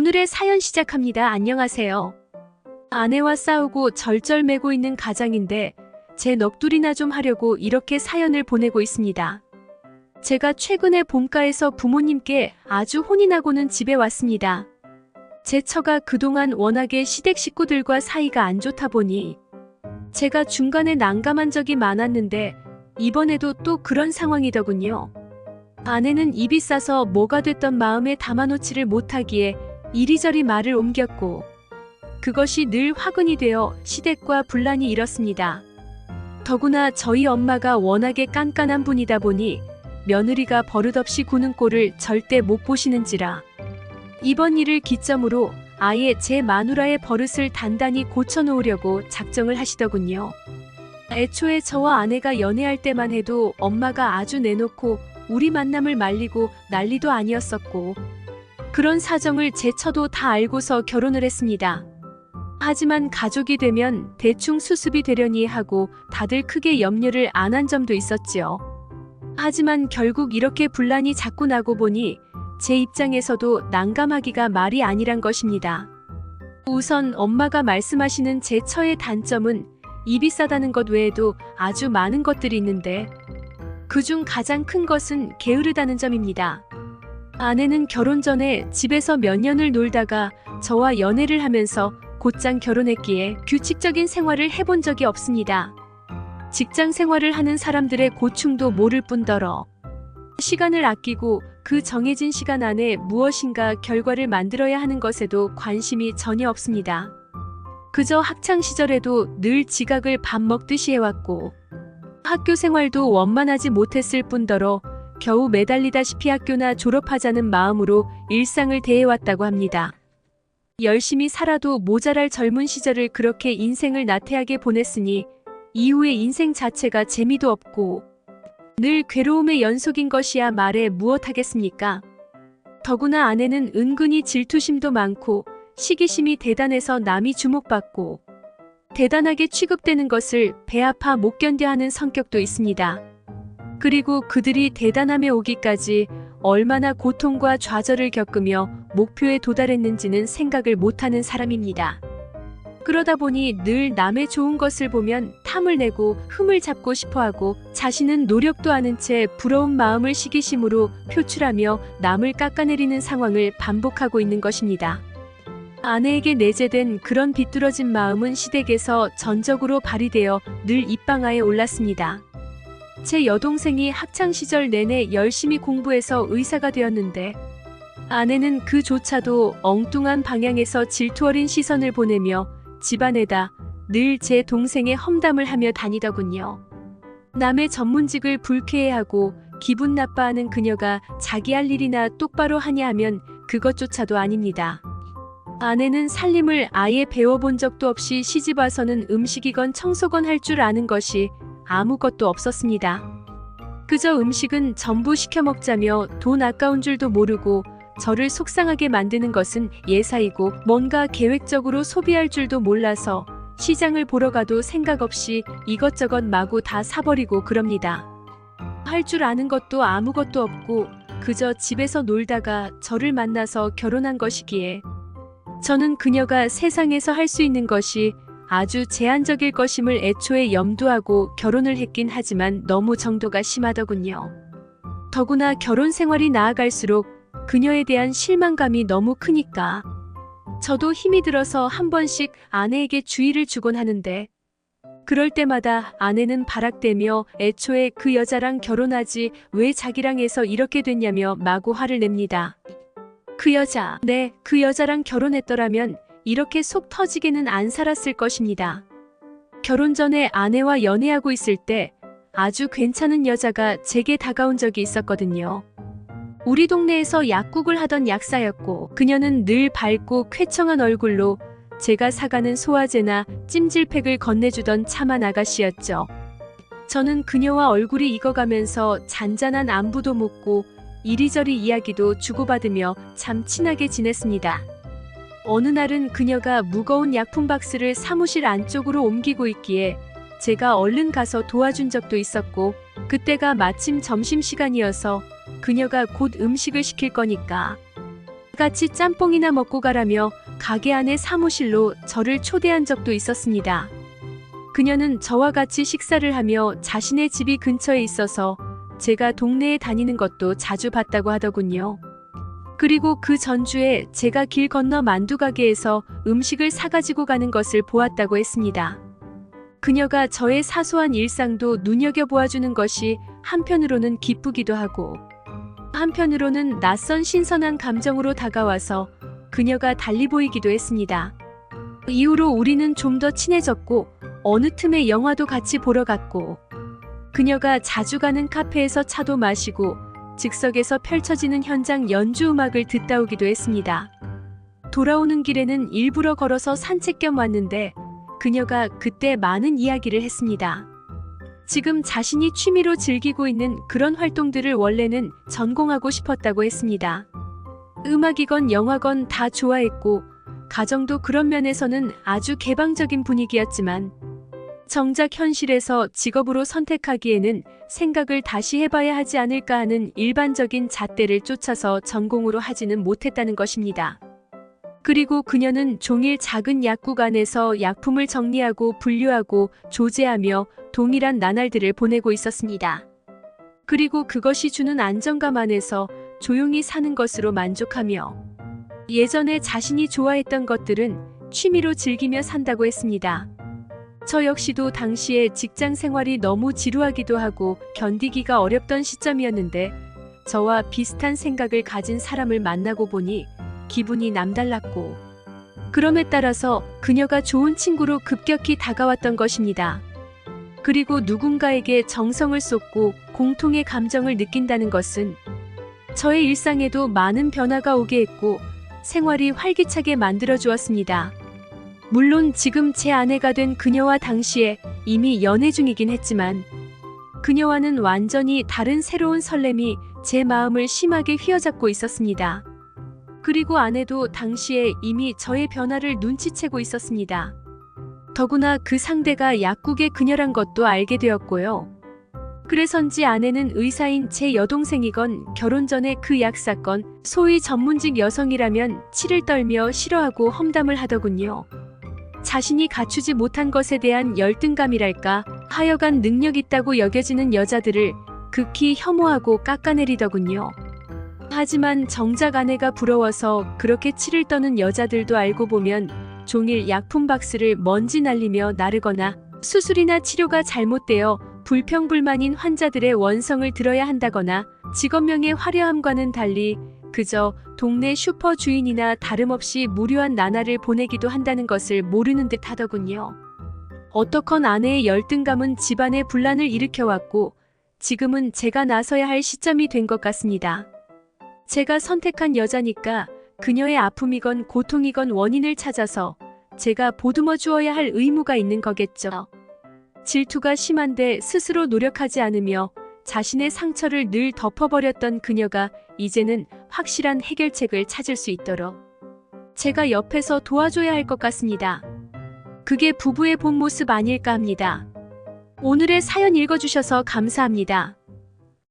오늘의 사연 시작합니다. 안녕하세요. 아내와 싸우고 절절매고 있는 가장인데 제 넋두리나 좀 하려고 이렇게 사연을 보내고 있습니다. 제가 최근에 본가에서 부모님께 아주 혼이 나고는 집에 왔습니다. 제 처가 그동안 워낙에 시댁 식구들과 사이가 안 좋다 보니 제가 중간에 난감한 적이 많았는데 이번에도 또 그런 상황이더군요. 아내는 입이 싸서 뭐가 됐던 마음에 담아놓지를 못하기에 이리저리 말을 옮겼고 그것이 늘 화근이 되어 시댁과 분란이 일었습니다. 더구나 저희 엄마가 워낙에 깐깐한 분이다 보니 며느리가 버릇없이 구는 꼴을 절대 못 보시는지라 이번 일을 기점으로 아예 제 마누라의 버릇을 단단히 고쳐놓으려고 작정을 하시더군요. 애초에 저와 아내가 연애할 때만 해도 엄마가 아주 내놓고 우리 만남을 말리고 난리도 아니었었고 그런 사정을 제 처도 다 알고서 결혼을 했습니다. 하지만 가족이 되면 대충 수습이 되려니 하고 다들 크게 염려를 안 한 점도 있었지요. 하지만 결국 이렇게 분란이 자꾸 나고 보니 제 입장에서도 난감하기가 말이 아니란 것입니다. 우선 엄마가 말씀하시는 제 처의 단점은 입이 싸다는 것 외에도 아주 많은 것들이 있는데 그중 가장 큰 것은 게으르다는 점입니다. 아내는 결혼 전에 집에서 몇 년을 놀다가 저와 연애를 하면서 곧장 결혼했기에 규칙적인 생활을 해본 적이 없습니다. 직장 생활을 하는 사람들의 고충도 모를 뿐더러 시간을 아끼고 그 정해진 시간 안에 무엇인가 결과를 만들어야 하는 것에도 관심이 전혀 없습니다. 그저 학창시절에도 늘 지각을 밥 먹듯이 해왔고 학교 생활도 원만하지 못했을 뿐더러 겨우 매달리다시피 학교나 졸업하자는 마음으로 일상을 대해왔다고 합니다. 열심히 살아도 모자랄 젊은 시절을 그렇게 인생을 나태하게 보냈으니 이후의 인생 자체가 재미도 없고 늘 괴로움의 연속인 것이야 말해 무엇하겠습니까? 더구나 아내는 은근히 질투심도 많고 시기심이 대단해서 남이 주목받고 대단하게 취급되는 것을 배 아파 못 견뎌 하는 성격도 있습니다. 그리고 그들이 대단함에 오기까지 얼마나 고통과 좌절을 겪으며 목표에 도달했는지는 생각을 못하는 사람입니다. 그러다 보니 늘 남의 좋은 것을 보면 탐을 내고 흠을 잡고 싶어하고 자신은 노력도 않은 채 부러운 마음을 시기심으로 표출하며 남을 깎아내리는 상황을 반복하고 있는 것입니다. 아내에게 내재된 그런 비뚤어진 마음은 시댁에서 전적으로 발휘되어 늘 입방아에 올랐습니다. 제 여동생이 학창시절 내내 열심히 공부해서 의사가 되었는데 아내는 그조차도 엉뚱한 방향에서 질투 어린 시선을 보내며 집안에다 늘 제 동생의 험담을 하며 다니더군요. 남의 전문직을 불쾌해하고 기분 나빠하는 그녀가 자기 할 일이나 똑바로 하냐 하면 그것조차도 아닙니다. 아내는 살림을 아예 배워본 적도 없이 시집와서는 음식이건 청소건 할 줄 아는 것이 아무것도 없었습니다. 그저 음식은 전부 시켜 먹자며 돈 아까운 줄도 모르고 저를 속상하게 만드는 것은 예사이고 뭔가 계획적으로 소비할 줄도 몰라서 시장을 보러 가도 생각 없이 이것저것 마구 다 사버리고 그럽니다. 할 줄 아는 것도 아무것도 없고 그저 집에서 놀다가 저를 만나서 결혼한 것이기에 저는 그녀가 세상에서 할 수 있는 것이 아주 제한적일 것임을 애초에 염두하고 결혼을 했긴 하지만 너무 정도가 심하더군요. 더구나 결혼 생활이 나아갈수록 그녀에 대한 실망감이 너무 크니까 저도 힘이 들어서 한 번씩 아내에게 주의를 주곤 하는데 그럴 때마다 아내는 발악대며 애초에 그 여자랑 결혼하지 왜 자기랑 해서 이렇게 됐냐며 마구 화를 냅니다. 그 여자, 네, 그 여자랑 결혼했더라면 이렇게 속 터지게는 안 살았을 것입니다. 결혼 전에 아내와 연애하고 있을 때 아주 괜찮은 여자가 제게 다가온 적이 있었거든요. 우리 동네에서 약국을 하던 약사였고 그녀는 늘 밝고 쾌청한 얼굴로 제가 사가는 소화제나 찜질팩을 건네주던 참한 아가씨였죠. 저는 그녀와 얼굴이 익어가면서 잔잔한 안부도 묻고 이리저리 이야기도 주고받으며 참 친하게 지냈습니다. 어느 날은 그녀가 무거운 약품 박스를 사무실 안쪽으로 옮기고 있기에 제가 얼른 가서 도와준 적도 있었고 그때가 마침 점심시간이어서 그녀가 곧 음식을 시킬 거니까 같이 짬뽕이나 먹고 가라며 가게 안의 사무실로 저를 초대한 적도 있었습니다. 그녀는 저와 같이 식사를 하며 자신의 집이 근처에 있어서 제가 동네에 다니는 것도 자주 봤다고 하더군요. 그리고 그 전주에 제가 길 건너 만두 가게에서 음식을 사가지고 가는 것을 보았다고 했습니다. 그녀가 저의 사소한 일상도 눈여겨보아주는 것이 한편으로는 기쁘기도 하고 한편으로는 낯선 신선한 감정으로 다가와서 그녀가 달리 보이기도 했습니다. 이후로 우리는 좀 더 친해졌고 어느 틈에 영화도 같이 보러 갔고 그녀가 자주 가는 카페에서 차도 마시고 즉석에서 펼쳐지는 현장 연주 음악을 듣다 오기도 했습니다. 돌아오는 길에는 일부러 걸어서 산책 겸 왔는데 그녀가 그때 많은 이야기를 했습니다. 지금 자신이 취미로 즐기고 있는 그런 활동들을 원래는 전공하고 싶었다고 했습니다. 음악이건 영화건 다 좋아했고 가정도 그런 면에서는 아주 개방적인 분위기였지만 정작 현실에서 직업으로 선택하기에는 생각을 다시 해봐야 하지 않을까 하는 일반적인 잣대를 쫓아서 전공으로 하지는 못했다는 것입니다. 그리고 그녀는 종일 작은 약국 안에서 약품을 정리하고 분류하고 조제하며 동일한 나날들을 보내고 있었습니다. 그리고 그것이 주는 안정감 안에서 조용히 사는 것으로 만족하며 예전에 자신이 좋아했던 것들은 취미로 즐기며 산다고 했습니다. 저 역시도 당시에 직장 생활이 너무 지루하기도 하고 견디기가 어렵던 시점이었는데 저와 비슷한 생각을 가진 사람을 만나고 보니 기분이 남달랐고 그럼에 따라서 그녀가 좋은 친구로 급격히 다가왔던 것입니다. 그리고 누군가에게 정성을 쏟고 공통의 감정을 느낀다는 것은 저의 일상에도 많은 변화가 오게 했고 생활이 활기차게 만들어 주었습니다. 물론 지금 제 아내가 된 그녀와 당시에 이미 연애 중이긴 했지만 그녀와는 완전히 다른 새로운 설렘이 제 마음을 심하게 휘어잡고 있었습니다. 그리고 아내도 당시에 이미 저의 변화를 눈치채고 있었습니다. 더구나 그 상대가 약국의 그녀란 것도 알게 되었고요. 그래서인지 아내는 의사인 제 여동생이건 결혼 전에 그 약사건 소위 전문직 여성이라면 치를 떨며 싫어하고 험담을 하더군요. 자신이 갖추지 못한 것에 대한 열등감이랄까 하여간 능력 있다고 여겨지는 여자들을 극히 혐오하고 깎아내리더군요. 하지만 정작 아내가 부러워서 그렇게 치를 떠는 여자들도 알고 보면 종일 약품 박스를 먼지 날리며 나르거나 수술이나 치료가 잘못되어 불평불만인 환자들의 원성을 들어야 한다거나 직업명의 화려함과는 달리 그저 동네 슈퍼 주인이나 다름없이 무료한 나날을 보내기도 한다는 것을 모르는 듯 하더군요. 어떡건 아내의 열등감은 집안에 분란을 일으켜왔고 지금은 제가 나서야 할 시점이 된 것 같습니다. 제가 선택한 여자니까 그녀의 아픔이건 고통이건 원인을 찾아서 제가 보듬어 주어야 할 의무가 있는 거겠죠. 질투가 심한데 스스로 노력하지 않으며 자신의 상처를 늘 덮어버렸던 그녀가 이제는 확실한 해결책을 찾을 수 있도록 제가 옆에서 도와줘야 할 것 같습니다. 그게 부부의 본 모습 아닐까 합니다. 오늘의 사연 읽어주셔서 감사합니다.